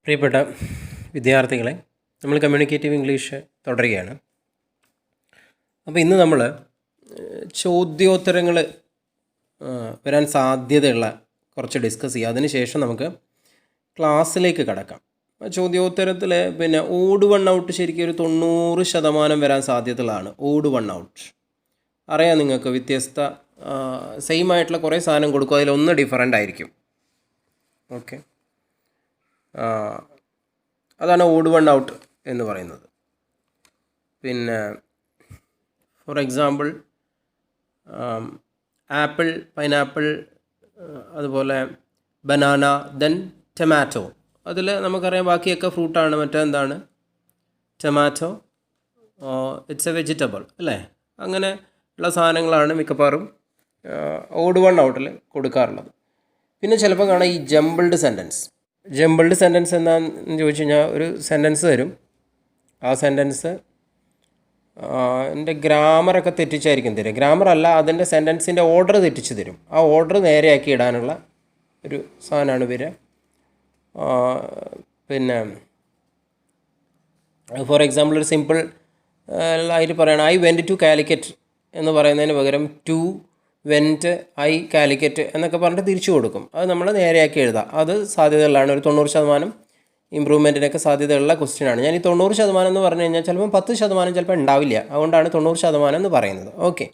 പ്രിയപ്പെട്ട വിദ്യാർത്ഥികളെ, നമ്മൾ കമ്മ്യൂണിക്കേറ്റീവ് ഇംഗ്ലീഷ് തുടരുകയാണ്. അപ്പോൾ ഇന്ന് നമ്മൾ ചോദ്യോത്തരങ്ങൾ വരാൻ സാധ്യതയുള്ള കുറച്ച് ഡിസ്കസ് ചെയ്യുക. അതിനുശേഷം നമുക്ക് ക്ലാസ്സിലേക്ക് കടക്കാം. ചോദ്യോത്തരത്തിൽ ഓഡ് വൺ ഔട്ട് ശരിക്കും ഒരു 90% വരാൻ സാധ്യതയുള്ളതാണ്. ഓഡ് വൺ ഔട്ട് അറിയാം നിങ്ങൾക്ക്. വ്യത്യസ്ത സെയിം ആയിട്ടുള്ള കുറേ സാധനം കൊടുക്കും, അതിലൊന്ന് ഡിഫറൻ്റ് ആയിരിക്കും. ഓക്കെ, അതാണ് ഓഡ് വൺ ഔട്ട് എന്ന് പറയുന്നത്. ഫോർ എക്സാമ്പിൾ ആപ്പിൾ, പൈനാപ്പിൾ, അതുപോലെ ബനാന, ദെൻ ടൊമാറ്റോ. അതിൽ നമുക്കറിയാം ബാക്കിയൊക്കെ ഫ്രൂട്ടാണ്. മറ്റെന്താണ് ടൊമാറ്റോ, ഇറ്റ്സ് എ വെജിറ്റബിൾ അല്ലേ? അങ്ങനെ ഉള്ള സാധനങ്ങളാണ് മിക്കവാറും ഓഡ് വൺ ഔട്ടിൽ കൊടുക്കാറുള്ളത്. പിന്നെ ചിലപ്പോൾ കാണാം ഈ ജംബിൾഡ് സെൻറ്റൻസ്. ജംബിൾഡ് സെൻറ്റൻസ് എന്താണെന്ന് ചോദിച്ചു കഴിഞ്ഞാൽ, ഒരു സെൻറ്റൻസ് തരും. ആ സെൻറ്റൻസ് എൻ്റെ ഗ്രാമറൊക്കെ തെറ്റിച്ചായിരിക്കും തരും. ഗ്രാമർ അല്ല, അതിൻ്റെ സെൻറ്റൻസിൻ്റെ ഓർഡർ തെറ്റിച്ച് തരും. ആ ഓർഡർ നേരെയാക്കി ഇടാനുള്ള ഒരു സാധനമാണ് വരിക. ഫോർ എക്സാമ്പിൾ ഒരു സിമ്പിൾ ആയിട്ട് പറയുകയാണ്, ഐ വെൻറ്റ് ടു കാലിക്കറ്റ് എന്ന് പറയുന്നതിന് പകരം ടു വെൻറ്റ് ഐ കാലിക്കറ്റ് എന്നൊക്കെ പറഞ്ഞിട്ട് തിരിച്ചു കൊടുക്കും. അത് നമ്മൾ നേരെയാക്കി എഴുതാം. അത് സാധ്യതയുള്ളതാണ്. ഒരു 90% ഇമ്പ്രൂവ്മെൻറ്റിനൊക്കെ സാധ്യതയുള്ള ക്വസ്റ്റ്യനാണ്. ഞാൻ ഈ 90% എന്ന് പറഞ്ഞു കഴിഞ്ഞാൽ ചിലപ്പം 10% ചിലപ്പോൾ ഉണ്ടാവില്ല. അതുകൊണ്ടാണ് 90% എന്ന് പറയുന്നത്. ഓക്കെ,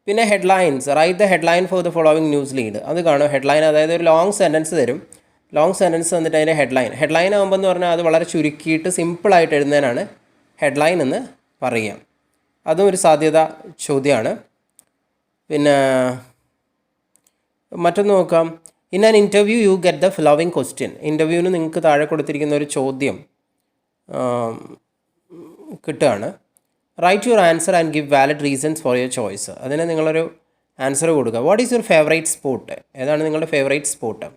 പിന്നെ headlines. Write the headline for the following news lead. അത് കാണും. ഹെഡ്ലൈൻ അതായത് ഒരു ലോങ് സെൻറ്റൻസ് തരും. ലോങ് സെൻറ്റൻസ് തന്നിട്ട് അതിൻ്റെ ഹെഡ്ലൈൻ ആകുമ്പോൾ എന്ന് പറഞ്ഞാൽ അത് വളരെ ചുരുക്കിയിട്ട് സിമ്പിളായിട്ട് എഴുതുന്നതിനാണ് ഹെഡ്ലൈൻ എന്ന് പറയുക. അതും ഒരു സാധ്യത ചോദ്യമാണ്. പിന്നെ മറ്റൊന്ന് നോക്കാം. In an interview you get the following question. ഇൻ്റർവ്യൂവിന് നിങ്ങൾക്ക് താഴെ കൊടുത്തിരിക്കുന്ന ഒരു ചോദ്യം കിട്ടുകയാണ്. Write your answer and give valid reasons for your choice. അതിന് നിങ്ങളൊരു ആൻസർ കൊടുക്കുക. What is your favourite sport? ഏതാണ് നിങ്ങളുടെ ഫേവറേറ്റ് സ്പോർട്ട്?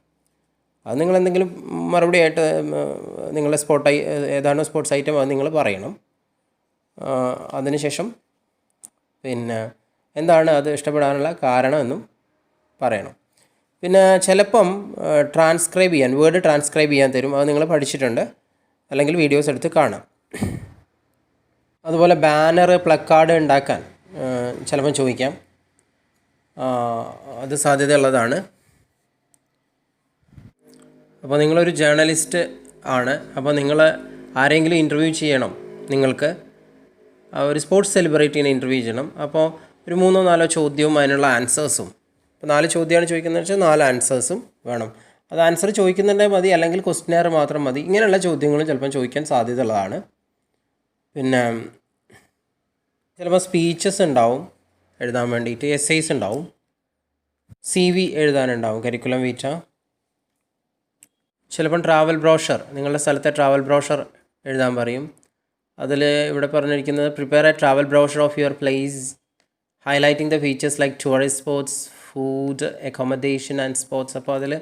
അത് നിങ്ങളെന്തെങ്കിലും മറുപടി ആയിട്ട് നിങ്ങളുടെ ഏതാണോ സ്പോർട്സ് ഐറ്റം അത് നിങ്ങൾ പറയണം. അതിനുശേഷം എന്താണ് അത് ഇഷ്ടപ്പെടാനുള്ള കാരണം എന്നും പറയണം. പിന്നെ ചിലപ്പം വേർഡ് ട്രാൻസ്ക്രൈബ് ചെയ്യാൻ തരും. അത് നിങ്ങൾ പഠിച്ചിട്ടുണ്ട്, അല്ലെങ്കിൽ വീഡിയോസ് എടുത്ത് കാണാം. അതുപോലെ ബാനർ, പ്ലക്കാർഡ് ഉണ്ടാക്കാൻ ചിലപ്പം ചോദിക്കാം. അത് സാധ്യതയുള്ളതാണ്. അപ്പോൾ നിങ്ങളൊരു ജേർണലിസ്റ്റ് ആണ്. അപ്പോൾ നിങ്ങൾ ആരെങ്കിലും ഇൻ്റർവ്യൂ ചെയ്യണം. നിങ്ങൾക്ക് ഒരു സ്പോർട്സ് സെലിബ്രിറ്റീനെ ഇൻ്റർവ്യൂ ചെയ്യണം. അപ്പോൾ ഒരു 3-4 ചോദ്യവും അതിനുള്ള ആൻസേഴ്സും. ഇപ്പോൾ 4 ചോദ്യമാണ് ചോദിക്കുന്നത് വെച്ചാൽ 4 ആൻസേഴ്സും വേണം. അത് ആൻസർ ചോദിക്കുന്നുണ്ടെങ്കിൽ മതി, അല്ലെങ്കിൽ ക്വസ്റ്റ്യനെയർ മാത്രം മതി. ഇങ്ങനെയുള്ള ചോദ്യങ്ങളും ചിലപ്പം ചോദിക്കാൻ സാധ്യതയുള്ളതാണ്. പിന്നെ ചിലപ്പോൾ സ്പീച്ചസ് ഉണ്ടാവും എഴുതാൻ വേണ്ടിയിട്ട്, എസ്സേയ്സ് ഉണ്ടാവും, CV എഴുതാനുണ്ടാവും, കരിക്കുലം വീറ്റ. ചിലപ്പം ട്രാവൽ ബ്രോഷർ, നിങ്ങളുടെ സ്ഥലത്തെ ട്രാവൽ ബ്രോഷർ എഴുതാൻ പറയും. അതിൽ ഇവിടെ പറഞ്ഞിരിക്കുന്നത് prepare a travel brochure of your place highlighting the features like tourist spots, food, accommodation and sports. അപ്പോൾ അതിൽ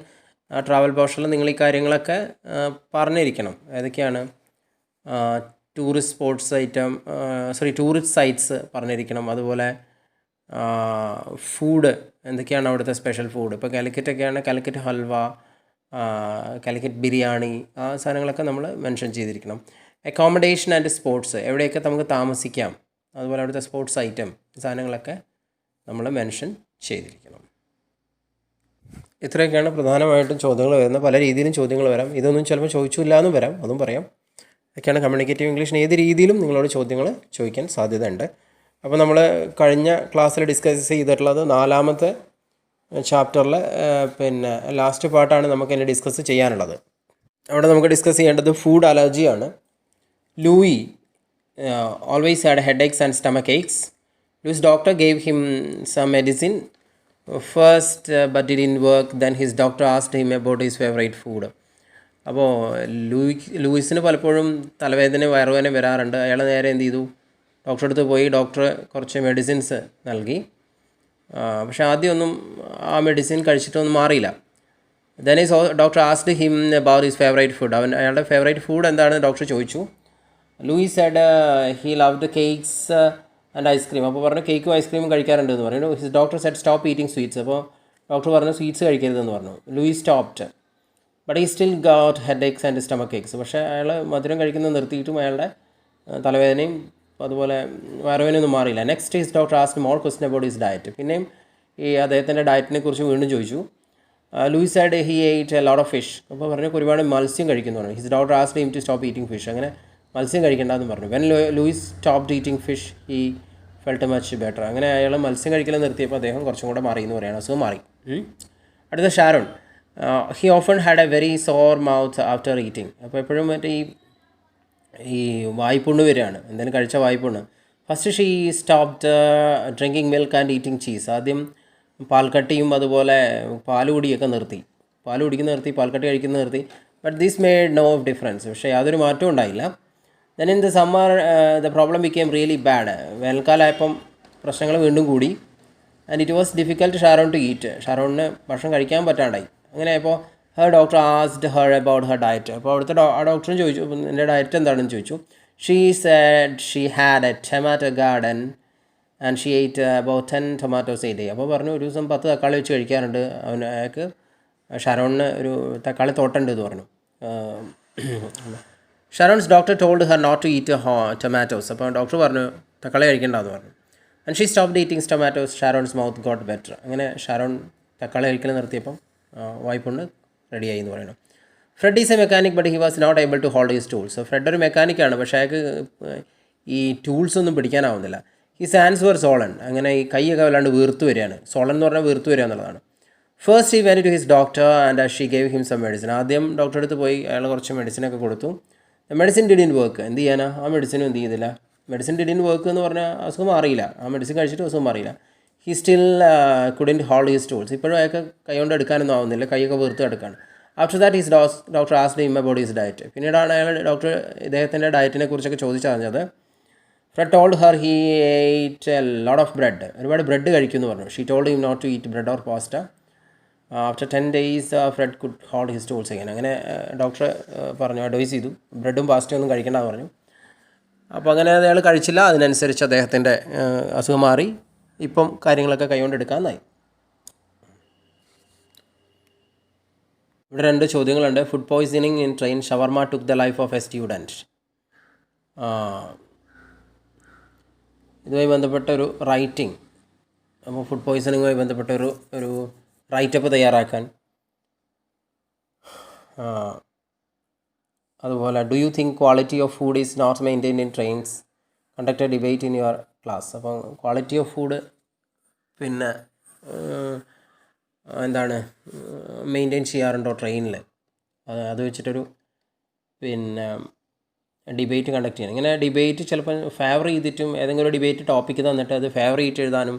ആ ട്രാവൽ ബ്രോഷറിൽ നിങ്ങൾ ഈ കാര്യങ്ങളൊക്കെ പറഞ്ഞിരിക്കണം. ഏതൊക്കെയാണ്? ടൂറിസ്റ്റ് സൈറ്റ്സ് പറഞ്ഞിരിക്കണം. അതുപോലെ ഫുഡ്, എന്തൊക്കെയാണ് അവിടുത്തെ സ്പെഷ്യൽ ഫുഡ്. ഇപ്പോൾ കാലിക്കറ്റൊക്കെയാണ് കാലിക്കറ്റ് ഹൽവ, കാലിക്കറ്റ് ബിരിയാണി, ആ സാധനങ്ങളൊക്കെ നമ്മൾ മെൻഷൻ ചെയ്തിരിക്കണം. അക്കോമഡേഷൻ ആൻഡ് സ്പോർട്സ്, എവിടെയൊക്കെ നമുക്ക് താമസിക്കാം, അതുപോലെ അവിടുത്തെ സ്പോർട്സ് ഐറ്റം സാധനങ്ങളൊക്കെ നമ്മൾ മെൻഷൻ ചെയ്തിരിക്കണം. ഇത്രയൊക്കെയാണ് പ്രധാനമായിട്ടും ചോദ്യങ്ങൾ വരുന്നത്. പല രീതിയിലും ചോദ്യങ്ങൾ വരാം. ഇതൊന്നും ചിലപ്പോൾ ചോദിച്ചില്ല എന്നും വരാം, അതും പറയാം. ഇതൊക്കെയാണ് കമ്മ്യൂണിക്കേറ്റീവ് ഇംഗ്ലീഷിന് ഏത് രീതിയിലും നിങ്ങളോട് ചോദ്യങ്ങൾ ചോദിക്കാൻ സാധ്യതയുണ്ട്. അപ്പോൾ നമ്മൾ കഴിഞ്ഞ ക്ലാസ്സിൽ ഡിസ്കസ് ചെയ്തിട്ടുള്ളത് 4ാമത്തെ ചാപ്റ്ററിൽ ലാസ്റ്റ് പാർട്ടാണ് നമുക്ക് ഇനി ഡിസ്കസ് ചെയ്യാനുള്ളത്. അവിടെ നമുക്ക് ഡിസ്കസ് ചെയ്യേണ്ടത് ഫുഡ് അലർജിയാണ്. Louie always had headaches and stomach aches. Louis' doctor gave him some medicine first, but it didn't work. Then his doctor asked him about his favorite food. അപ്പോൾ ലൂയിസിന് പലപ്പോഴും തലവേദന, വയറുവേദന വരാറുണ്ട്. അയാൾ നേരെ എന്ത് ചെയ്തു? ഡോക്ടറെ അടുത്ത് പോയി. ഡോക്ടർ കുറച്ച് മെഡിസിൻസ് നൽകി. പക്ഷേ ആദ്യമൊന്നും ആ മെഡിസിൻ കഴിച്ചിട്ടൊന്നും മാറിയില്ല. Then his doctor asked him about his favorite food. അയാളുടെ ഫേവറേറ്റ് ഫുഡ് എന്താണെന്ന് ഡോക്ടർ ചോദിച്ചു. Louis said he loved cakes and ice cream. അപ്പോൾ പറഞ്ഞു കേക്കും ഐസ്ക്രീമും കഴിക്കാറുണ്ട് എന്ന് പറഞ്ഞു. His doctor said stop eating sweets. അപ്പോൾ ഡോക്ടർ പറഞ്ഞു സ്വീറ്റ്സ് കഴിക്കരുതെന്ന് പറഞ്ഞു. Louis stopped. But he still got headache and stomach ache. പക്ഷേ അയാൾ മധുരം കഴിക്കുന്നത് നിർത്തിയിട്ടും അയാളുടെ തലവേദനയും അതുപോലെ വയറുവേദനയൊന്നും മാറിയില്ല. Next his doctor asked more question about his diet. പിന്നെയും ഈ അദ്ദേഹത്തിൻ്റെ ഡയറ്റിനെ കുറിച്ച് വീണ്ടും ചോദിച്ചു. Louis said he ate a lot of fish. അപ്പോൾ പറഞ്ഞു ഒരുപാട് മത്സ്യം കഴിക്കുന്നു പറഞ്ഞു. His doctor asked him to stop eating fish. അങ്ങനെ മത്സ്യം കഴിക്കേണ്ടതെന്ന് പറഞ്ഞു. When Louis stopped eating fish he felt much better. അങ്ങനെ അയാൾ മത്സ്യം കഴിക്കൽ നിർത്തിയപ്പോൾ അദ്ദേഹം കുറച്ചും കൂടെ മാറി എന്ന് പറയുന്നത്, അസുഖം മാറി. അടുത്ത Sharon. He often had a very sore mouth after eating. അപ്പോൾ എപ്പോഴും മറ്റേ ഈ വായ്പുണ്ണ് വരികയാണ്, എന്തെങ്കിലും കഴിച്ച വായ്പുണ്ണ്. First she stopped drinking milk and eating cheese. ആദ്യം പാൽക്കട്ടിയും അതുപോലെ പാലുകുടിയൊക്കെ നിർത്തി, പാൽ കുടിക്കുന്ന നിർത്തി, പാൽക്കട്ടി കഴിക്കുന്നത് നിർത്തി. But this made no difference. പക്ഷേ യാതൊരു മാറ്റവും ഉണ്ടായില്ല. Then in the summer the problem became really bad. വേനൽക്കാലമായപ്പം പ്രശ്നങ്ങൾ വീണ്ടും കൂടി. And it was difficult Sharon to eat. ഷാരോണിന് ഭക്ഷണം കഴിക്കാൻ പറ്റാണ്ടായി. അങ്ങനെ ആയപ്പോൾ her doctor asked her about her diet. അപ്പോൾ അവിടുത്തെ ഡോക്ടറും ചോദിച്ചു എൻ്റെ ഡയറ്റ് എന്താണെന്ന് ചോദിച്ചു. She said she had a tomato garden and she ate about 10 tomatoes a day. അപ്പോൾ പറഞ്ഞു ഒരു ദിവസം 10 തക്കാളി വെച്ച് കഴിക്കാറുണ്ട്. അയാൾക്ക് ഷാരോണിന് ഒരു തക്കാളി തോട്ടമുണ്ട് എന്ന് പറഞ്ഞു. Sharon's doctor told her not to eat tomatoes. അപ്പോൾ ഡോക്ടർ പറഞ്ഞു തക്കാളി കഴിക്കേണ്ടതെന്ന് പറഞ്ഞു. And she stopped eating tomatoes. Sharon's mouth got better. അങ്ങനെ ഷാരോൺ തക്കാളി കഴിക്കൽ നിർത്തിയപ്പം വായ്പുണ്ട് റെഡിയായി എന്ന് പറയുന്നു. Fred is a mechanic but he was not able to hold his tools. Fred ഒരു മെക്കാനിക്കാണ്, പക്ഷേ അയാൾക്ക് ഈ ടൂൾസ് ഒന്നും പിടിക്കാനാവുന്നില്ല. His hands were swollen. അങ്ങനെ ഈ കൈയൊക്കെ വല്ലാണ്ട് വീർത്ത് വരികയാണ്. സോളൻ എന്ന് പറഞ്ഞാൽ വീർത്ത് വരിക എന്നുള്ളതാണ്. First he went to his doctor and she gave him some medicine. ആദ്യം ഡോക്ടറെ അടുത്ത് പോയി അയാൾ കുറച്ച് മെഡിസിനൊക്കെ കൊടുത്തു. Medicine didn't work. എന്ത് ചെയ്യാനാ, ആ മെഡിസിനും എന്ത് ചെയ്തില്ല. മെഡിസിൻ ഡിഡിൻ വർക്ക് എന്ന് പറഞ്ഞാൽ അസുഖം മാറിയില്ല. ആ മെഡിസിൻ കഴിച്ചിട്ട് അസുഖം മാറിയില്ല. He still couldn't hold his tools. ഇപ്പോഴും അയാൾക്ക് കൈ കൊണ്ട് എടുക്കാനൊന്നും ആവുന്നില്ല, കൈയൊക്കെ വീർത്ത് എടുക്കാണ്. After that his doctor asked him about his diet. പിന്നീടാണ് അയാൾ ഡോക്ടർ ഇദ്ദേഹത്തിൻ്റെ ഡയറ്റിനെ കുറിച്ചൊക്കെ ചോദിച്ചറിഞ്ഞത്. Fred told her he ate a lot of bread. ഒരുപാട് ബ്രെഡ് കഴിക്കുമെന്ന് പറഞ്ഞു. She told him not to eat bread or pasta. After 10 days Fred could hold his tools again. അങ്ങനെ ഡോക്ടർ പറഞ്ഞു, അഡ്വൈസ് ചെയ്തു ബ്രെഡും പാസ്റ്റയും ഒന്നും കഴിക്കേണ്ടെന്ന് പറഞ്ഞു. അപ്പോൾ അങ്ങനെ അയാൾ കഴിച്ചില്ല. അതിനനുസരിച്ച് അദ്ദേഹത്തിൻ്റെ അസുഖം മാറി. ഇപ്പം കാര്യങ്ങളൊക്കെ കൈകൊണ്ട് എടുക്കാമെന്നായി. ഇവിടെ 2 ചോദ്യങ്ങളുണ്ട്. Food poisoning in train, shawarma took the life of A student. ഇതുമായി ബന്ധപ്പെട്ട ഒരു റൈറ്റിംഗ്. അപ്പോൾ ഫുഡ് പോയ്സണിങ്ങുമായി ബന്ധപ്പെട്ട ഒരു റൈറ്റപ്പ് തയ്യാറാക്കാൻ. അതുപോലെ do you think quality of food is not maintained in trains, conduct a debate in your class. അപ്പം quality of food പിന്നെ എന്താണ് മെയിൻറ്റെയിൻ ചെയ്യാറുണ്ടോ ട്രെയിനിൽ, അത് വെച്ചിട്ടൊരു പിന്നെ ഡിബേറ്റ് കണ്ടക്ട് ചെയ്യണം. ഇങ്ങനെ ഡിബേറ്റ് ചിലപ്പോൾ ഫേവർ ചെയ്തിട്ടും ഏതെങ്കിലും ഒരു ഡിബേറ്റ് ടോപ്പിക്ക് തന്നിട്ട് അത് ഫേവർ ചെയ്തിട്ട് എഴുതാനും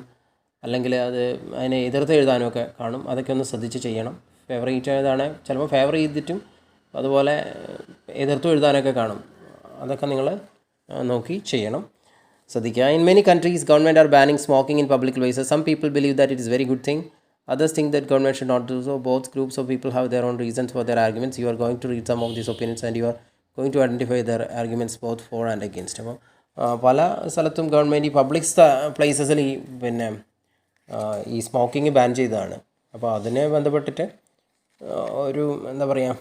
അല്ലെങ്കിൽ അത് അതിനെ എതിർത്ത് എഴുതാനും ഒക്കെ കാണും. അതൊക്കെ ഒന്ന് ശ്രദ്ധിച്ച് ചെയ്യണം. ഫേവർ ചെയ്തിട്ട് എഴുതാണ് ചിലപ്പോൾ ഫേവർ ചെയ്തിട്ടും അതുപോലെ എതിർത്തും എഴുതാനൊക്കെ കാണും. അതൊക്കെ നിങ്ങൾ നോക്കി ചെയ്യണം, ശ്രദ്ധിക്കുക. In many countries government are banning smoking in public places. Some people believe that it is very good thing. Others think that government should not do so. Both groups of people have their own reasons for their arguments. You are going to read some of these opinions and you are going to identify their arguments both for and against. അപ്പോൾ പല സ്ഥലത്തും government ഈ public പ്ലേസസിൽ ഈ പിന്നെ ഈ smoking ban ചെയ്തതാണ്. അപ്പോൾ അതിനെ ബന്ധപ്പെട്ടിട്ട് ഒരു എന്താ പറയുക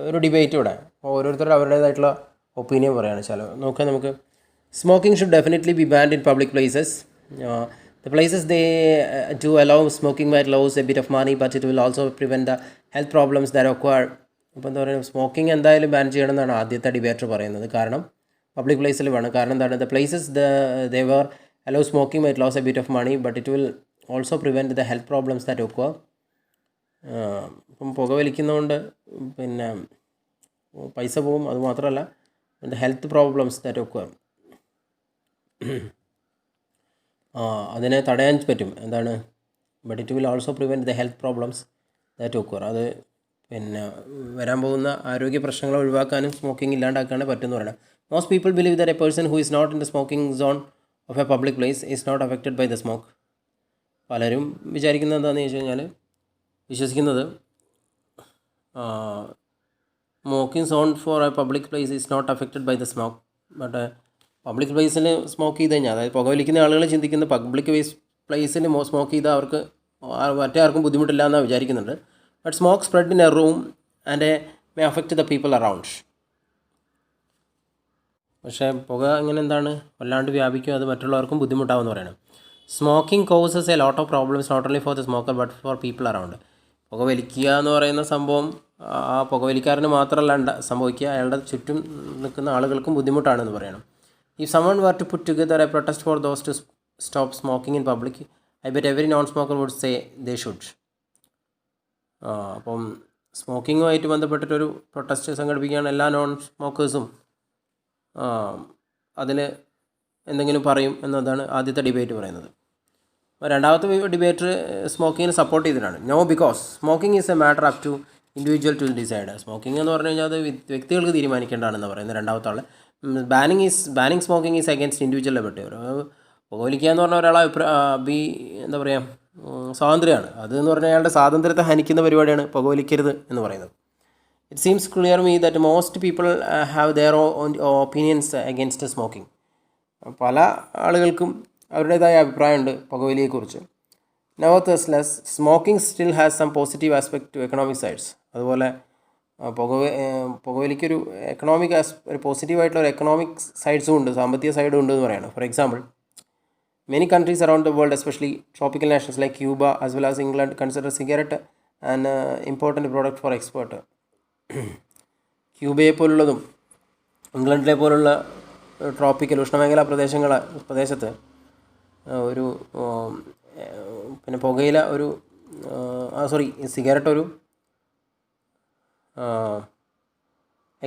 ഒരു ഡിബേറ്റ് ഇവിടെ. അപ്പോൾ ഓരോരുത്തരും അവരുടേതായിട്ടുള്ള ഒപ്പീനിയൻ പറയുകയാണ്. നോക്കാം നമുക്ക്. Smoking should definitely B band in public places. The places they do allow smoking might lose a bit of money, but it will also prevent the health problems that occur. ഇപ്പോൾ എന്താ പറയുക, smoking എന്തായാലും ban ചെയ്യണം എന്നാണ് ആദ്യത്തെ debater പറയുന്നത്. കാരണം public പ്ലേസിൽ വേണം. കാരണം എന്താണ്, the places they were allow smoking might lose a bit of money, but it will also prevent the health problems that occur. ഇപ്പം പുകവലിക്കുന്നതുകൊണ്ട് പിന്നെ പൈസ പോവും, അതുമാത്രമല്ല the health problems that occur. അതിനെ തടയാൻ പറ്റും. എന്താണ്, but it will also prevent the health problems that occur. അത് പിന്നെ വരാൻ പോകുന്ന ആരോഗ്യ പ്രശ്നങ്ങൾ ഒഴിവാക്കാനും സ്മോക്കിംഗ് ഇല്ലാണ്ടാക്കാനേ പറ്റുമെന്ന് പറയണം. Most people believe that a person who is not in the smoking zone of a public place is not affected by the smoke. പലരും വിചാരിക്കുന്നത് എന്താണെന്ന് വെച്ച് കഴിഞ്ഞാൽ, വിശ്വസിക്കുന്നത് smoking zone for a public place is not affected by the smoke. But public പ്ലേസിൽ smoke ചെയ്ത് കഴിഞ്ഞാൽ, അതായത് പുകവലിക്കുന്ന ആളുകൾ ചിന്തിക്കുന്ന പബ്ലിക് പ്ലേസിൽ സ്മോക്ക് ചെയ്താൽ അവർക്ക് മറ്റേ ആർക്കും ബുദ്ധിമുട്ടില്ല എന്നാണ് വിചാരിക്കുന്നുണ്ട്. But smoke spread in A room and may affect the people around. പക്ഷേ പുക ഇങ്ങനെ എന്താണ് വല്ലാണ്ട് വ്യാപിക്കും, അത് മറ്റുള്ളവർക്കും ബുദ്ധിമുട്ടാവുമെന്ന് പറയണം. Smoking causes a lot of problems not only for the smoker but for people around. പുകവലിക്കുക എന്ന് പറയുന്ന സംഭവം ആ പുകവലിക്കാരന് മാത്രമല്ല സംഭവിക്കുക, അയാളുടെ ചുറ്റും നിൽക്കുന്ന ആളുകൾക്കും ബുദ്ധിമുട്ടാണെന്ന് പറയണം. If someone were to put together a protest for those to stop smoking in public, I bet every non smoker would say they should. അപ്പം സ്മോക്കിങ്ങുമായിട്ട് ബന്ധപ്പെട്ടിട്ടൊരു പ്രൊട്ടസ്റ്റ് സംഘടിപ്പിക്കുകയാണ്, എല്ലാ നോൺ സ്മോക്കേഴ്സും അതിൽ എന്തെങ്കിലും പറയും എന്നതാണ് ആദ്യത്തെ ഡിബേറ്റ് പറയുന്നത്. രണ്ടാമത്തെ ഡിബേറ്റ് സ്മോക്കിങ്ങിനെ സപ്പോർട്ട് ചെയ്തിട്ടാണ്. No, because smoking is a matter up to individual to decide. Smoking എന്ന് പറഞ്ഞു കഴിഞ്ഞാൽ അത് വ്യക്തികൾക്ക് തീരുമാനിക്കേണ്ടതാണെന്ന് പറയുന്നത് രണ്ടാമത്തെ ആൾ. Banning smoking is against individual liberty. പുകവലിക്കുക എന്ന് പറഞ്ഞ ഒരാളെ എന്താ പറയുക, സ്വാതന്ത്ര്യമാണ്. അതെന്ന് പറഞ്ഞാൽ അയാളുടെ സ്വാതന്ത്ര്യത്തെ ഹനിക്കുന്ന പരിപാടിയാണ് പുകവലിക്കരുത് എന്ന് പറയുന്നത്. It seems clear me that most people have their own opinions against smoking. പല ആളുകൾക്കും അവരുടേതായ അഭിപ്രായമുണ്ട് പുകവലിയെക്കുറിച്ച്. Nevertheless smoking still has some positive aspect to economic sides. അതുപോലെ പുകവലിക്കൊരു ഒരു പോസിറ്റീവായിട്ടുള്ള ഒരു എക്കണോമിക് സൈഡ്സും ഉണ്ട്, സാമ്പത്തിക സൈഡും ഉണ്ട് എന്ന് പറയുന്നത്. For example, many countries around the world, especially tropical nations like Cuba as well as England, consider cigarette an important product for export. ക്യൂബയെ പോലുള്ളതും ഇംഗ്ലണ്ടിലെ പോലുള്ള ട്രോപ്പിക്കൽ ഉഷ്ണമേഖലാ പ്രദേശത്ത് ഒരു പിന്നെ പുകയില ഒരു സിഗരറ്റ് ഒരു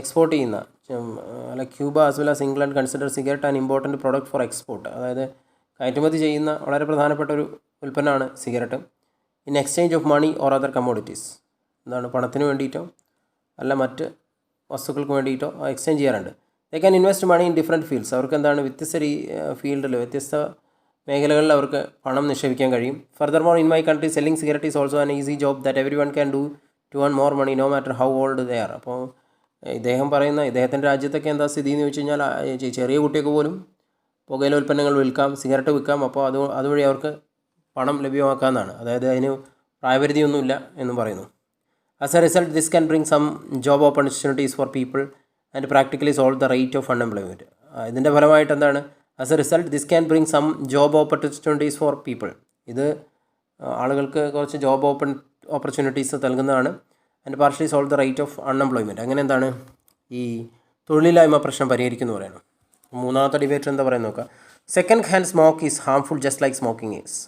എക്സ്പോർട്ട് ചെയ്യുന്ന അല്ല, Cuba as well as England consider cigarette an important product for export. അതായത് കയറ്റുമതി ചെയ്യുന്ന വളരെ പ്രധാനപ്പെട്ട ഒരു ഉൽപ്പന്നമാണ് സിഗരറ്റ്. In exchange of money or other commodities. എന്താണ്, പണത്തിന് വേണ്ടിയിട്ടോ അല്ല മറ്റ് വസ്തുക്കൾക്ക് വേണ്ടിയിട്ടോ എക്സ്ചേഞ്ച് ചെയ്യാറുണ്ട്. They can invest money in different fields. അവർക്ക് എന്താണ് വ്യത്യസ്ത ഫീൽഡിൽ വ്യത്യസ്ത മേഖലകളിൽ അവർക്ക് പണം നിക്ഷേപിക്കാൻ കഴിയും. Furthermore, in my country selling cigarette is also an easy job that everyone can do to earn more money no matter how old they are. അപ്പോൾ ഇദ്ദേഹത്തിൻ്റെ രാജ്യത്തൊക്കെ എന്താ സ്ഥിതി എന്ന് ചോദിച്ചു കഴിഞ്ഞാൽ, ചെറിയ കുട്ടികൾക്ക് പോലും പുകയില ഉൽപ്പന്നങ്ങൾ വിൽക്കാം, സിഗരറ്റ് വിൽക്കാം. അപ്പോൾ അതുവഴി അവർക്ക് പണം ലഭ്യമാക്കാമെന്നാണ്. അതായത് അതിന് പ്രായപരിധിയൊന്നുമില്ല എന്നും പറയുന്നു. As a result this can bring some job opportunities for people and practically solve the rate of unemployment. ഇതിൻ്റെ ഫലമായിട്ട് എന്താണ്, as a result this can bring some job opportunities for people. ഇത് ആളുകൾക്ക് കുറച്ച് ജോബ് ഓപ്പർച്യൂണിറ്റീസ് നൽകുന്നതാണ്. And partially solve the rate of unemployment. അങ്ങനെ എന്താണ്, ഈ തൊഴിലില്ലായ്മ പ്രശ്നം പരിഹരിക്കുന്നു പറയണം. മൂന്നാമത്തെ ഡിബേറ്റ് എന്താ പറയുന്നത് നോക്കുക. Second hand smoke is harmful just like smoking is.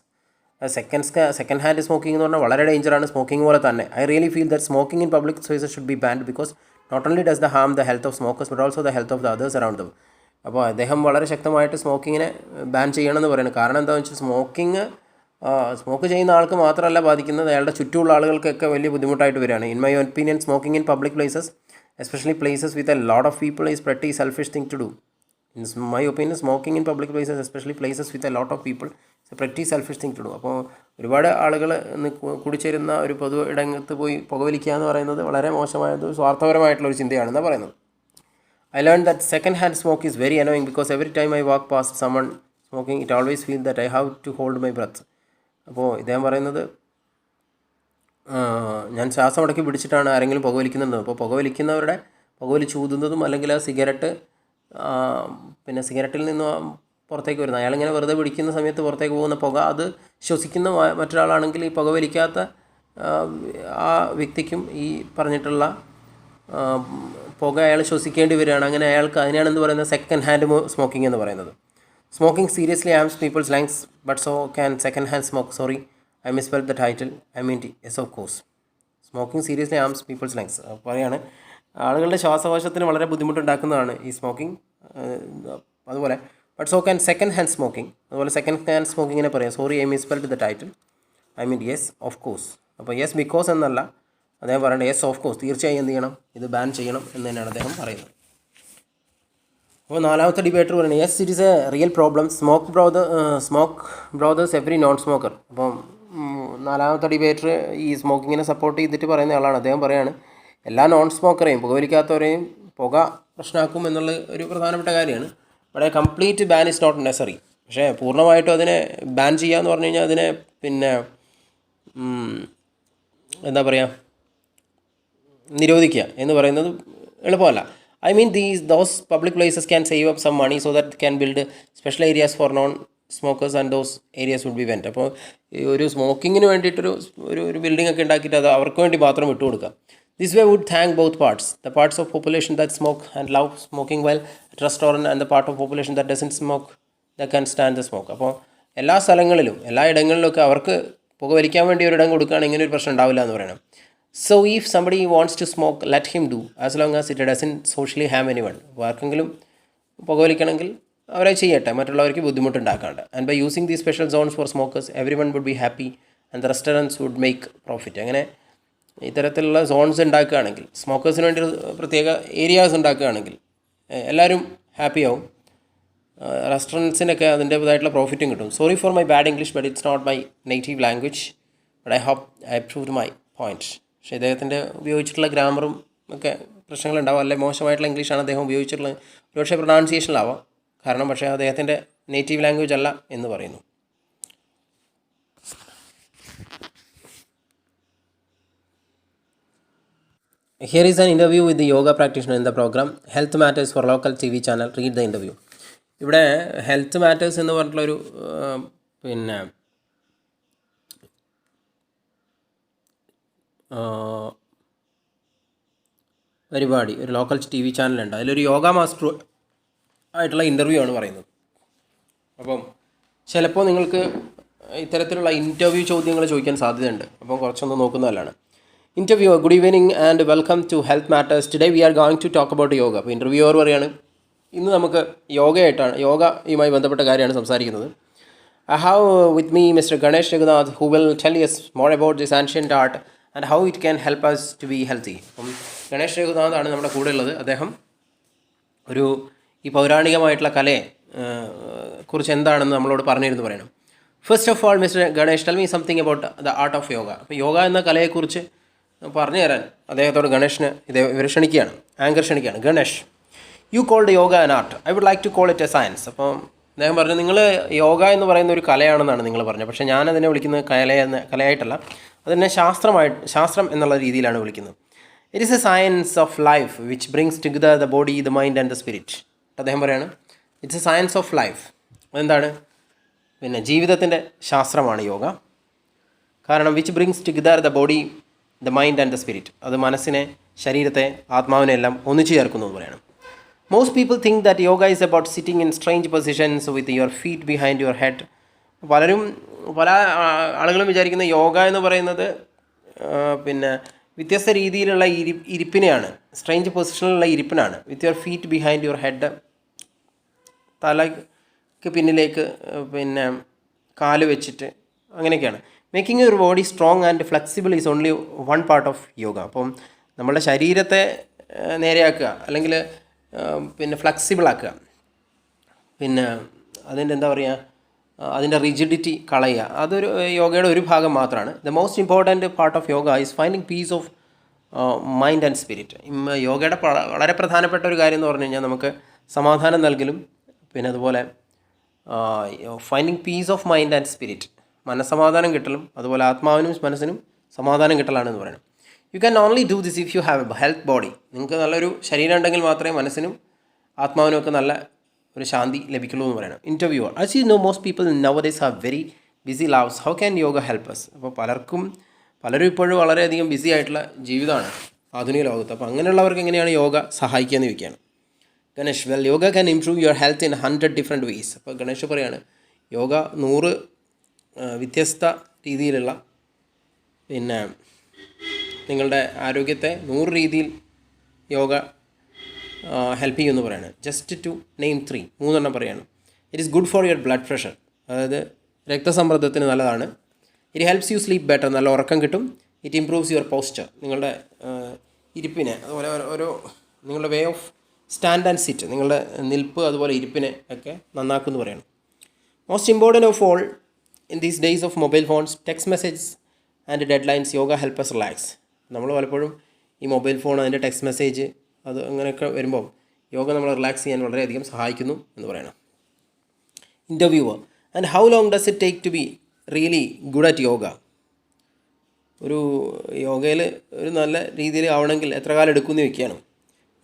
Second hand smoking എന്ന് പറഞ്ഞാൽ വളരെ ഡേഞ്ചറാണ്, സ്മോക്കിംഗ് പോലെ തന്നെ. I really feel that smoking in public spaces should be banned because not only does the harm the health of smokers but also the health of the others around them. അപ്പോൾ അദ്ദേഹം വളരെ ശക്തമായിട്ട് സ്മോക്കിങ്ങിനെ ban ചെയ്യണമെന്ന് പറയുന്നത്. കാരണം എന്താണെന്ന് വെച്ചാൽ smoke ചെയ്യുന്ന ആൾക്ക് മാത്രമല്ല ബാധിക്കുന്നത്, അയാളുടെ ചുറ്റുമുള്ള ആളുകൾക്കൊക്കെ വലിയ ബുദ്ധിമുട്ടായിട്ട് വരികയാണ്. In my opinion smoking in public places, especially places with a lot of people, is pretty selfish thing to do. In my opinion, smoking in public places, especially places with a lot of people, is a pretty selfish thing to do. അപ്പോൾ ഒരുപാട് ആളുകൾ കൂടിച്ചേരുന്ന ഒരു പൊതു ഇടത്ത് പോയി പുകവലിക്കുക എന്ന് പറയുന്നത് വളരെ മോശമായത്, സ്വാർത്ഥപരമായിട്ടുള്ളൊരു ചിന്തയാണെന്നാണ് പറയുന്നത്. I learned that second hand smoke is very annoying because every time I walk past someone smoking, it always feels that I have to hold my breath. അപ്പോൾ ഇദ്ദേഹം പറയുന്നത്, ഞാൻ ശ്വാസം അടക്കി പിടിച്ചിട്ടാണ് ആരെങ്കിലും പുകവലിക്കുന്നത്. അപ്പോൾ പുകവലിച്ച് ഊതുന്നതും അല്ലെങ്കിൽ ആ സിഗരറ്റ് പിന്നെ സിഗരറ്റിൽ നിന്ന് പുറത്തേക്ക് വരുന്നത്, അയാളിങ്ങനെ വെറുതെ പിടിക്കുന്ന സമയത്ത് പുറത്തേക്ക് പോകുന്ന പുക, അത് ശ്വസിക്കുന്ന മറ്റൊരാളാണെങ്കിൽ ഈ പുകവലിക്കാത്ത ആ വ്യക്തിക്കും ഈ പറഞ്ഞിട്ടുള്ള പുക അയാൾ ശ്വസിക്കേണ്ടി വരികയാണ്. അങ്ങനെ അയാൾക്ക് അതിനാണെന്ന് പറയുന്നത് സെക്കൻഡ് ഹാൻഡ് സ്മോക്കിംഗ് എന്ന് പറയുന്നത്. Smoking seriously harms people's lungs but so can second hand smoke. Sorry, I misspelled the title. I mean yes of course. Smoking seriously harms people's lungs പറയാണ്, ആളുകളുടെ ശ്വാസകോശത്തിന് വളരെ ബുദ്ധിമുട്ടുണ്ടാക്കുന്നതാണ് ഈ സ്മോക്കിംഗ്. അതുപോലെ but so can second hand smoking. അതുപോലെ second hand സ്മോക്കിങ്ങിനെ പറയാം. Sorry, I misspelled the title. I mean yes of course. അപ്പോൾ യെസ് ബിക്കോസ് എന്നല്ല അദ്ദേഹം പറയേണ്ടത്, യെസ് ഓഫ് കോഴ്സ്, തീർച്ചയായും എന്ത് ചെയ്യണം, ഇത് ബാൻ ചെയ്യണം എന്ന് തന്നെയാണ് അദ്ദേഹം പറയുന്നത്. അപ്പോൾ നാലാമത്തെ ഡിബേറ്റർ പറയുന്നത്, yes it is a real problem, smoke bothers every non smoker. അപ്പം നാലാമത്തെ ഡിബേറ്റർ ഈ സ്മോക്കിങ്ങിനെ സപ്പോർട്ട് ചെയ്തിട്ട് പറയുന്ന ആളാണ്. അദ്ദേഹം പറയാണ്, എല്ലാ നോൺ സ്മോക്കറെയും പുകവലിക്കാത്തവരെയും പുക പ്രശ്നമാക്കും എന്നുള്ള ഒരു പ്രധാനപ്പെട്ട കാര്യമാണ്. ഇവിടെ complete ban is not necessary. പക്ഷേ പൂർണ്ണമായിട്ടും അതിനെ ബാൻ ചെയ്യാന്ന് പറഞ്ഞു കഴിഞ്ഞാൽ അതിനെ പിന്നെ എന്താ പറയുക, നിരോധിക്കുക എന്ന് പറയുന്നത് എളുപ്പമല്ല. I mean those public places can save up some money so that can build special areas for non smokers and those areas would be vent. അപ്പോൾ ഈ ഒരു സ്മോക്കിങ്ങിന് വേണ്ടിയിട്ടൊരു ഒരു ബിൽഡിംഗ് ഒക്കെ ഉണ്ടാക്കിയിട്ട് അത് അവർക്ക് വേണ്ടി മാത്രം വിട്ടുകൊടുക്കാം. This way would thank both parts, the parts of population that smoke and love smoking well at restaurant and the part of population that doesn't smoke the can stand the smoke. അപ്പോൾ എല്ലാ സ്ഥലങ്ങളിലും എല്ലാ ഇടങ്ങളിലൊക്കെ അവർക്ക് പുകവലിക്കാൻ വേണ്ടി ഒരിടം കൊടുക്കുകയാണെങ്കിൽ ഇങ്ങനെ ഒരു പ്രശ്നം ഉണ്ടാവില്ല എന്ന് പറയണം. So if somebody wants to smoke let him do as long as it doesn't socially harm anyone. അപ്പോൾ ആർക്കെങ്കിലും പുകവലിക്കണമെങ്കിൽ അവരെ ചെയ്യട്ടെ, മറ്റുള്ളവർക്ക് ബുദ്ധിമുട്ടുണ്ടാക്കാണ്ട്. And by using the special zones for smokers every one would be happy and the restaurants would make profit. അങ്ങനെ ഇത്തരത്തിലുള്ള zones ഉണ്ടാക്കുകയാണെങ്കിൽ, സ്മോക്കേഴ്സിന് വേണ്ടി പ്രത്യേക ഏരിയാസ് ഉണ്ടാക്കുകയാണെങ്കിൽ എല്ലാവരും ഹാപ്പിയാവും, റെസ്റ്റോറൻറ്റ്സിനൊക്കെ അതിൻ്റേതായിട്ടുള്ള പ്രോഫിറ്റും കിട്ടും. Sorry for my bad English but it's not my native language but I hope I proved my point. പക്ഷേ ഇദ്ദേഹത്തിൻ്റെ ഉപയോഗിച്ചിട്ടുള്ള ഗ്രാമറും ഒക്കെ പ്രശ്നങ്ങളുണ്ടാവും, അല്ലെങ്കിൽ മോശമായിട്ടുള്ള ഇംഗ്ലീഷാണ് അദ്ദേഹം ഉപയോഗിച്ചിട്ടുള്ളത്. ഒരുപക്ഷെ പ്രൊനൗൺസിയേഷനിലാവാം കാരണം, പക്ഷേ അദ്ദേഹത്തിൻ്റെ നേറ്റീവ് ലാംഗ്വേജ് അല്ല എന്ന് പറയുന്നു. Here is an interview with the yoga practitioner in the program Health Matters for local TV channel. Read the interview. ഇവിടെ ഹെൽത്ത് മാറ്റേഴ്സ് എന്ന് പറഞ്ഞിട്ടുള്ളൊരു പിന്നെ പരിപാടി ഒരു ലോക്കൽ TV ചാനലുണ്ട്. അതിലൊരു യോഗ മാസ്റ്റർ ആയിട്ടുള്ള ഇൻ്റർവ്യൂ ആണ് പറയുന്നത്. അപ്പം ചിലപ്പോൾ നിങ്ങൾക്ക് ഇത്തരത്തിലുള്ള ഇൻ്റർവ്യൂ ചോദ്യങ്ങൾ ചോദിക്കാൻ സാധ്യതയുണ്ട്. അപ്പോൾ കുറച്ചൊന്ന് നോക്കുന്നതല്ലാണ്. Interviewer, good evening and welcome to Health Matters. Today we are going to talk about yoga. അപ്പോൾ ഇൻ്റർവ്യൂവർ പറയാണ്, ഇന്ന് നമുക്ക് യോഗയുമായി ബന്ധപ്പെട്ട കാര്യമാണ് സംസാരിക്കുന്നത്. I have with me Mr. Ganesh Raghunath who will tell us more about this ancient art and how it can help us to be healthy. അപ്പം ഗണേഷ് രഘുനാഥ് ആണ് നമ്മുടെ കൂടെ ഉള്ളത്. അദ്ദേഹം ഈ പൗരാണികമായിട്ടുള്ള കലയെ കുറിച്ച് എന്താണെന്ന് നമ്മളോട് പറഞ്ഞിരുന്നു പറയണം. First of all mister Ganesh tell me something about the art of yoga. അപ്പോൾ യോഗ എന്ന കലയെക്കുറിച്ച് പറഞ്ഞു തരാൻ അദ്ദേഹത്തോട് ഗണേഷിന് ഇവർ ക്ഷണിക്കുകയാണ്, ആങ്കർ ക്ഷണിക്കുകയാണ്. Ganesh, you called yoga an art, I would like to call it a science. അപ്പം അദ്ദേഹം പറഞ്ഞു, നിങ്ങൾ യോഗ എന്ന് പറയുന്ന ഒരു കലയാണെന്നാണ് നിങ്ങൾ പറഞ്ഞത്, പക്ഷേ ഞാനതിനെ വിളിക്കുന്നത് കലയായിട്ടല്ല, അതിനെ ശാസ്ത്രം എന്നുള്ള രീതിയിലാണ് വിളിക്കുന്നത്. It is A science of life which brings together the body, the mind and the spirit. അദ്ദേഹം പറയാണ്, it's A science of life. അതെന്താണ്? പിന്നെ ജീവിതത്തിൻ്റെ ശാസ്ത്രമാണ് യോഗ. കാരണം which brings together the body, the mind and the spirit. അത് മനസ്സിനെ, ശരീരത്തെ, ആത്മാവിനെ എല്ലാം ഒന്നിച്ചു ചേർക്കുന്നു എന്ന് പറയണം. Most people think that yoga is about sitting in strange positions with your feet behind your head. പല ആളുകളും വിചാരിക്കുന്ന യോഗ എന്ന് പറയുന്നത് പിന്നെ വ്യത്യസ്ത രീതിയിലുള്ള ഇരിപ്പിനെയാണ്, സ്ട്രേഞ്ച് പൊസിഷനിലുള്ള ഇരിപ്പിനാണ്. With your feet behind your head, തലയ്ക്ക് പിന്നിലേക്ക് പിന്നെ കാല് വെച്ചിട്ട് അങ്ങനെയൊക്കെയാണ്. Making your body strong and flexible is only one part of yoga. അപ്പം നമ്മളുടെ ശരീരത്തെ നേരെയാക്കുക, അല്ലെങ്കിൽ പിന്നെ ഫ്ലെക്സിബിളാക്കുക, പിന്നെ അതിൻ്റെ എന്താ പറയുക, അതിൻ്റെ റിജിഡിറ്റി കളയുക, അതൊരു യോഗയുടെ ഒരു ഭാഗം മാത്രമാണ്. The most important part of yoga is finding peace of mind and spirit. യോഗയുടെ വളരെ പ്രധാനപ്പെട്ട ഒരു കാര്യം എന്ന് പറഞ്ഞു കഴിഞ്ഞാൽ നമുക്ക് സമാധാനം നൽകലും, പിന്നെ അതുപോലെ finding peace of mind and spirit, മനസ്സമാധാനം കിട്ടലും, അതുപോലെ ആത്മാവിനും മനസ്സിനും സമാധാനം കിട്ടലാണെന്ന് പറയണം. You can only do this if you have a health body. നിങ്ങൾക്ക് നല്ലൊരു ശരീരം ഉണ്ടെങ്കിൽ മാത്രമേ മനസ്സിനും ആത്മാവിനും ഒക്കെ നല്ല ഒരു ശാന്തി ലഭിക്കുള്ളൂ എന്ന് പറയണം. Interviewer, as you know most people now days have very busy lives, how can yoga help us? അപ്പോൾ പലരും ഇപ്പോഴും വളരെയധികം ബിസി ആയിട്ടുള്ള ജീവിതമാണ് ആധുനിക ലോകത്ത്. അപ്പോൾ അങ്ങനെയുള്ളവർക്ക് എങ്ങനെയാണ് യോഗ സഹായിക്കുക എന്ന് ചോദിക്കുകയാണ്. Ganesh, well yoga can improve your health in 100 different ways. അപ്പോൾ ഗണേഷ് പറയാണ്, യോഗ 100 വ്യത്യസ്ത രീതിയിലുള്ള പിന്നെ നിങ്ങളുടെ ആരോഗ്യത്തെ 100 രീതിയിൽ യോഗ ഹെൽപ്പ് ചെയ്യുമെന്ന് പറയാണ്. ജസ്റ്റ് ടു നെയിം 3 പറയാണ്. It is good for your blood pressure, അതായത് രക്തസമ്മർദ്ദത്തിന് നല്ലതാണ്. It helps you sleep better, നല്ല ഉറക്കം കിട്ടും. ഇറ്റ് ഇംപ്രൂവ്സ് യുവർ പോസ്ചർ, നിങ്ങളുടെ ഇരിപ്പിനെ, അതുപോലെ നിങ്ങളുടെ way of stand and sit, നിങ്ങളുടെ നിൽപ്പ് അതുപോലെ ഇരിപ്പിനെ ഒക്കെ നന്നാക്കുമെന്ന് പറയണം. Most important of all, in these days of mobile phones, text message and deadlines, yoga help us relax. നമ്മൾ പലപ്പോഴും ഈ മൊബൈൽ ഫോൺ, അതിൻ്റെ ടെക്സ്റ്റ് മെസ്സേജ്, അത് അങ്ങനെയൊക്കെ വരുമ്പോൾ യോഗ നമ്മളെ റിലാക്സ് ചെയ്യാൻ വളരെയധികം സഹായിക്കുന്നു എന്ന് പറയണം. Interviewer, and how long does it take to be really good at yoga? ഒരു യോഗയിൽ ഒരു നല്ല രീതിയിൽ ആവണമെങ്കിൽ എത്ര കാലം എടുക്കുമെന്ന് ചോദിക്കുകയാണ്.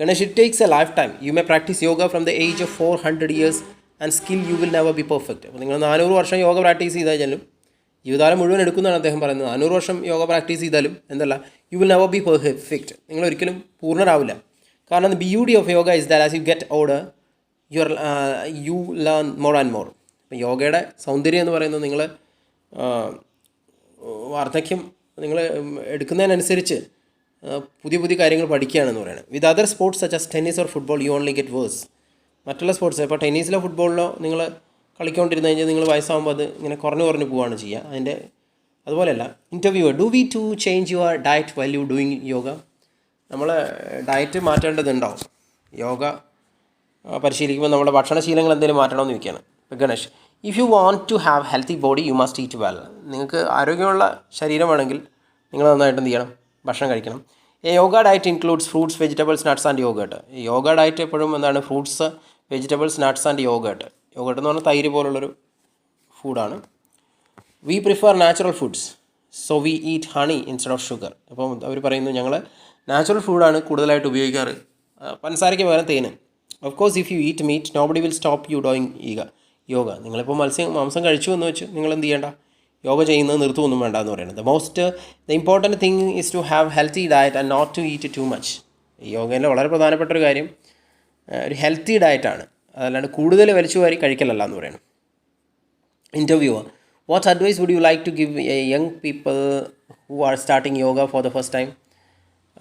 Ganesh, it takes A life time. You may practice yoga from the age of 400 years and skill you will never be perfect. അപ്പോൾ നിങ്ങൾ 400 വർഷം യോഗ പ്രാക്ടീസ് ചെയ്താലും ജീവിതകാലം മുഴുവൻ എടുക്കുന്നതാണ് അദ്ദേഹം പറയുന്നത്. 400 വർഷം യോഗ പ്രാക്ടീസ് ചെയ്താലും എന്തല്ല, you will never be perfect. നിങ്ങൾ ഒരിക്കലും പൂർണ്ണരാവില്ല. കാരണം the beauty of yoga is that as you get older you learn more and more. അപ്പോൾ യോഗയുടെ സൗന്ദര്യം എന്ന് പറയുന്നത് നിങ്ങൾ വാർദ്ധക്യം നിങ്ങൾ എടുക്കുന്നതിനനുസരിച്ച് പുതിയ പുതിയ കാര്യങ്ങൾ പഠിക്കുകയാണെന്ന് പറയുന്നത്. With other sports such as tennis or football you only get worse. മറ്റുള്ള സ്പോർട്സ് ഇപ്പോൾ ടെന്നീസിലോ ഫുട്ബോളിലോ നിങ്ങൾ കളിക്കൊണ്ടിരുന്ന് കഴിഞ്ഞാൽ നിങ്ങൾ വയസ്സാകുമ്പോൾ അത് ഇങ്ങനെ കുറഞ്ഞു പോവുകയാണ് ചെയ്യുക. അതിൻ്റെ അതുപോലെയല്ല. Interviewer, do we to change your diet while you doing yoga. നമ്മൾ ഡയറ്റ് മാറ്റേണ്ടതുണ്ടാവും. യോഗ പരിശീലിക്കുമ്പോൾ നമ്മുടെ ഭക്ഷണശീലങ്ങൾ എന്തെങ്കിലും മാറ്റണമെന്ന് ചോദിക്കുകയാണ്. Ganesh, if you want to have healthy body you must eat well. നിങ്ങൾക്ക് ആരോഗ്യമുള്ള ശരീരമാണെങ്കിൽ നിങ്ങൾ നന്നായിട്ട് എന്ത് ചെയ്യണം, ഭക്ഷണം കഴിക്കണം. A yoga diet includes fruits, vegetables, nuts and yogurt. Yoga diet എപ്പോഴും എന്താണ്, fruits, vegetables, nuts and yogurt. Yogurt എന്ന് പറഞ്ഞാൽ തൈര് പോലുള്ളൊരു ഫുഡാണ്. We prefer natural foods so we eat honey instead of sugar. അപ്പം അവർ പറയുന്നു ഞങ്ങൾ നാച്ചുറൽ ഫുഡാണ് കൂടുതലായിട്ട് ഉപയോഗിക്കാറ്, പഞ്ചസാരയ്ക്ക് പകരം തേന്. Of course if you eat meet nobody will stop U doing yoga. നിങ്ങളിപ്പോൾ മാംസം കഴിച്ചു എന്ന് വെച്ച് നിങ്ങൾ എന്ത് ചെയ്യേണ്ട, യോഗ ചെയ്യുന്നത് നിർത്തുമൊന്നും വേണ്ട എന്ന് പറയുന്നത്. The important thing is to have healthy diet and not to eat too much. യോഗയിലെ വളരെ പ്രധാനപ്പെട്ട ഒരു കാര്യം ഒരു ഹെൽത്തി ഡയറ്റാണ്, അതല്ലാണ്ട് കൂടുതൽ വലിച്ചു വാരി കഴിക്കലല്ല എന്ന് പറയുന്നത്. Interviewer, what advice would you like to give a young people who are starting yoga for the first time.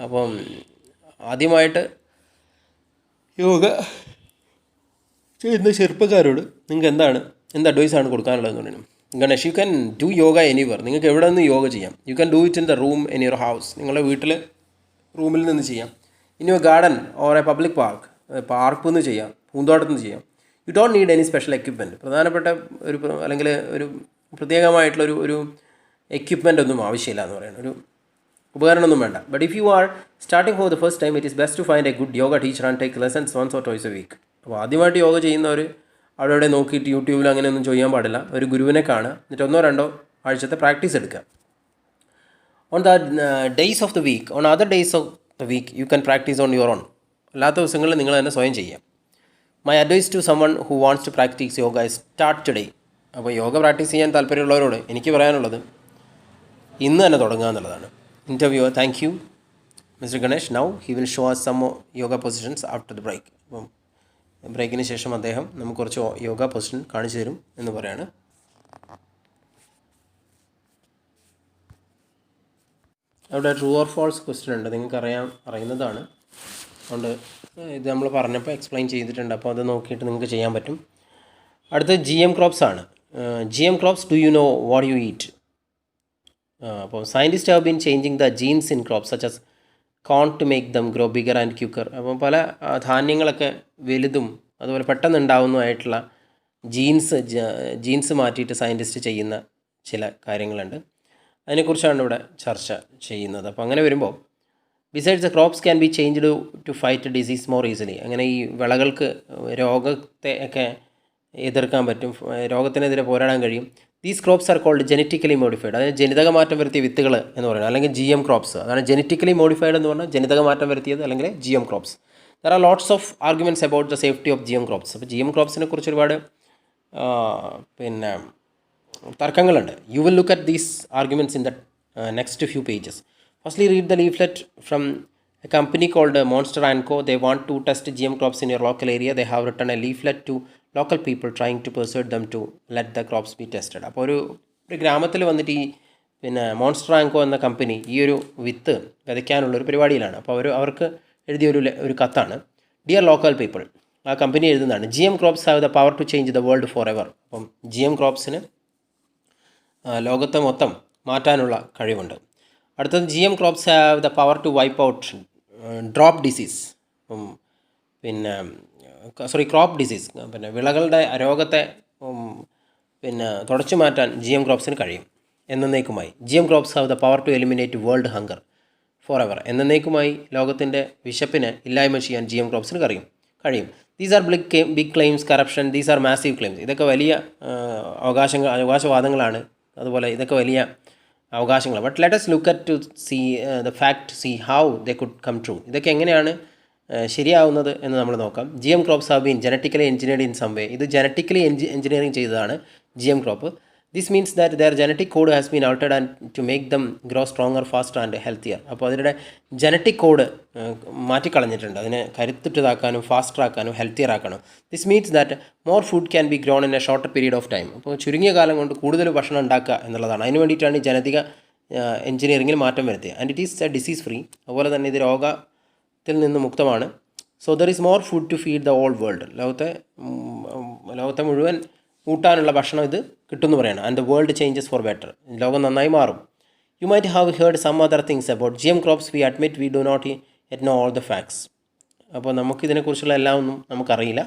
അപ്പം ആദ്യമായിട്ട് യോഗ ചെയ്യുന്ന ചെറുപ്പക്കാരോട് നിങ്ങൾക്ക് എന്ത് അഡ്വൈസാണ് കൊടുക്കാനുള്ളതെന്ന് പറയുന്നത്. Ganesh, you can do yoga anywhere. നിങ്ങൾക്ക് എവിടെ നിന്ന് യോഗ ചെയ്യാം. You can do it in the room in your house. നിങ്ങളുടെ വീട്ടിൽ റൂമിൽ നിന്ന് ചെയ്യാം. In your garden or A public പാർക്കിൽ നിന്ന് ചെയ്യാം, പൂന്തോട്ടത്തിൽ നിന്ന് ചെയ്യാം. You don't need any special equipment. പ്രധാനപ്പെട്ട അല്ലെങ്കിൽ ഒരു പ്രത്യേകമായിട്ടുള്ള എക്യുപ്മെൻ്റ് ഒന്നും ആവശ്യമില്ല എന്ന് പറയുന്നത്, ഒരു ഉപകരണമൊന്നും വേണ്ട. But if you are starting for the first time it is best to find a good yoga teacher and take lessons once or twice a week. അപ്പോൾ ആദ്യമായിട്ട് യോഗ ചെയ്യുന്നവർ അവിടെ നോക്കിയിട്ട് യൂട്യൂബിൽ അങ്ങനെയൊന്നും ചെയ്യാൻ പാടില്ല. ഒരു ഗുരുവിനെ കാണുക, എന്നിട്ട് 1-2 ആഴ്ചത്തെ പ്രാക്ടീസ് എടുക്കുക. On the days of the week, on other days of the week you can practice on your own. അല്ലാത്ത ദിവസങ്ങളിൽ നിങ്ങൾ തന്നെ സ്വയം ചെയ്യാം. My advice to someone who wants to practice yoga is start today. അപ്പോൾ യോഗ പ്രാക്ടീസ് ചെയ്യാൻ താല്പര്യമുള്ളവരോട് എനിക്ക് പറയാനുള്ളത് ഇന്ന് തന്നെ തുടങ്ങുക എന്നുള്ളതാണ്. Interviewer, thank you mister Ganesh. Now he will show us some yoga positions after the break. അപ്പം ബ്രേക്കിന് ശേഷം അദ്ദേഹം നമുക്ക് കുറച്ച് യോഗ പൊസിഷൻ കാണിച്ചു തരും എന്ന് പറയാണ്. അവിടെ ട്രൂ ഓർ ഫോൾസ് ക്വസ്റ്റ്യൻ ഉണ്ട്, നിങ്ങൾക്ക് അറിയുന്നതാണ്. അതുകൊണ്ട് ഇത് നമ്മൾ പറഞ്ഞപ്പോൾ എക്സ്പ്ലെയിൻ ചെയ്തിട്ടുണ്ട്. അപ്പോൾ അത് നോക്കിയിട്ട് നിങ്ങൾക്ക് ചെയ്യാൻ പറ്റും. അടുത്ത GM ക്രോപ്സ് ആണ്. GM crops, do you know what you eat? അപ്പോൾ scientist have been changing the genes in crops such as corn to make them grow bigger and quicker. അപ്പം പല ധാന്യങ്ങളൊക്കെ വലുതും അതുപോലെ പെട്ടെന്ന് ഉണ്ടാവുന്നതായിട്ടുള്ള ജീൻസ് മാറ്റിയിട്ട് സയൻറ്റിസ്റ്റ് ചെയ്യുന്ന ചില കാര്യങ്ങളുണ്ട്. അതിനെക്കുറിച്ചാണ് ഇവിടെ ചർച്ച ചെയ്യുന്നത്. അപ്പോൾ അങ്ങനെ വരുമ്പോൾ besides the crops can be changed to fight disease more easily. അങ്ങനെ ഈ വിളകൾക്ക് രോഗത്തെ ഒക്കെ എതിർക്കാൻ പറ്റും, രോഗത്തിനെതിരെ പോരാടാൻ കഴിയും. These crops are called genetically modified. അതായത് ജനിതക മാറ്റം വരുത്തിയ വിത്തുകൾ എന്ന് പറയുന്നത്, അല്ലെങ്കിൽ GM ക്രോപ്സ്. അതാണ് ജെനറ്റിക്കലി മോഡിഫൈഡ് എന്ന് പറഞ്ഞാൽ ജനിതക മാറ്റം വരുത്തിയത്, അല്ലെങ്കിൽ GM crops. There are lots of arguments about the safety of GM crops. അപ്പോൾ GM ക്രോപ്സിനെ കുറിച്ച് ഒരുപാട് തർക്കങ്ങളുണ്ട്. You will look at these arguments in the next few pages. Firstly read the leaflet from a company called Monster & Co. They want to test GM crops in your local area. They have written a leaflet to local people trying to persuade them to let the crops be tested. അപ്പോൾ ഒരു ഗ്രാമത്തിൽ വന്നിട്ട് ഈ Monster & Co എന്ന company ഈ ഒരു വിത്ത് വിതയ്ക്കാനുള്ളൊരു പരിപാടിയിലാണ്. അപ്പോൾ അവർക്ക് എഴുതിയ ഒരു കത്താണ്. ഡിയർ ലോക്കൽ പീപ്പിൾ, ആ കമ്പനി എഴുതുന്നതാണ്. GM crops have the power to change the world for ever. അപ്പം GM ക്രോപ്സിന് ലോകത്തെ മൊത്തം മാറ്റാനുള്ള കഴിവുണ്ട്. അടുത്തത് GM crops have the power to wipe out drop disease. Crop disease, വിളകളുടെ രോഗത്തെ തുടച്ചു മാറ്റാൻ GM ക്രോപ്സിന് കഴിയും എന്നേക്കുമായി. GM crops have the power to eliminate world hunger for ever. എന്നേക്കുമായി ലോകത്തിൻ്റെ വിശപ്പിനെ ഇല്ലായ്മ ചെയ്യാൻ GM ക്രോപ്സിന് കഴിയും. These are big claims, corruption, these are massive claims. ഇതൊക്കെ വലിയ അവകാശവാദങ്ങളാണ്. അതുപോലെ ഇതൊക്കെ വലിയ അവകാശങ്ങൾ. But let us look at to see the fact, see how they could come true. ഇതൊക്കെ എങ്ങനെയാണ് ശരിയാവുന്നത് എന്ന് നമ്മൾ നോക്കാം. GM crops have been genetically engineered in some way. ഇത് ജനറ്റിക്കലി എഞ്ചിനീയറിംഗ് ചെയ്തതാണ് GM crop. This means that their genetic code has been altered and to make them grow stronger, faster and healthier. അപ്പോൾ അതിൻ്റെ genetic code മാറ്റിക്കളഞ്ഞിട്ടുണ്ട്, അതിനെ കരുത്തുറ്റതാക്കാനും faster ആക്കാനും healthier ആക്കാനും. This means that more food can be grown in A shorter period of time. അപ്പോൾ ചുരുങ്ങിയ കാലം കൊണ്ട് കൂടുതൽ ഭക്ഷണം ഉണ്ടാക്കുക എന്നുള്ളതാണ്. അതിന് വേണ്ടിയിട്ടാണ് ഈ ജനറ്റിക എഞ്ചിനീയറിംഗിൽ മാറ്റം വരുത്തിയത്. And it is a disease free. അതുപോലെ തന്നെ ഇത് രോഗത്തിൽ നിന്ന് മുക്തമാണ്. So there is more food to feed the all world. ലോകത്തെ മുഴുവൻ ഊട്ടാനുള്ള ഭക്ഷണം ഇത് കിട്ടുമെന്ന് പറയണം. And the world changes for better. ലോകം നന്നായി മാറും. You might have heard some other things about GM crops. We admit we do not yet know all the facts. അപ്പോൾ നമുക്കിതിനെക്കുറിച്ചുള്ള എല്ലാം ഒന്നും നമുക്കറിയില്ല.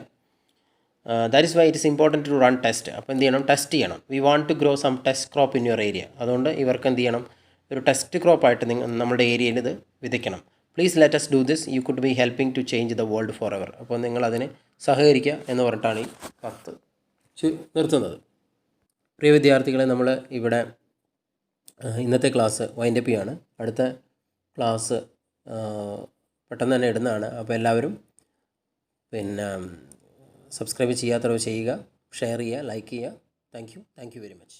That is why it is important to run test. അപ്പോൾ എന്ത് ചെയ്യണം? ടെസ്റ്റ് ചെയ്യണം. We want to grow some test crop in your area. അതുകൊണ്ട് ഇവർക്ക് എന്ത് ചെയ്യണം? ഒരു ടെസ്റ്റ് ക്രോപ്പായിട്ട് നമ്മുടെ ഏരിയയിൽ ഇത് വിതയ്ക്കണം. Please let us do this. You could be helping to change the world for ever. അപ്പോൾ നിങ്ങളതിന് സഹകരിക്കുക എന്ന് പറഞ്ഞിട്ടാണ് ഈ കത്ത് നിർത്തുന്നത്. പ്രിയ വിദ്യാർത്ഥികളെ, നമ്മൾ ഇവിടെ ഇന്നത്തെ ക്ലാസ് വൈൻഡപ്പ് ചെയ്യാണ്. അടുത്ത ക്ലാസ് പെട്ടെന്ന് തന്നെ ഇടുന്നതാണ്. അപ്പോൾ എല്ലാവരും പിന്നെ സബ്സ്ക്രൈബ് ചെയ്യാത്തവർ ചെയ്യുക, ഷെയർ ചെയ്യുക, ലൈക്ക് ചെയ്യുക. Thank you very much.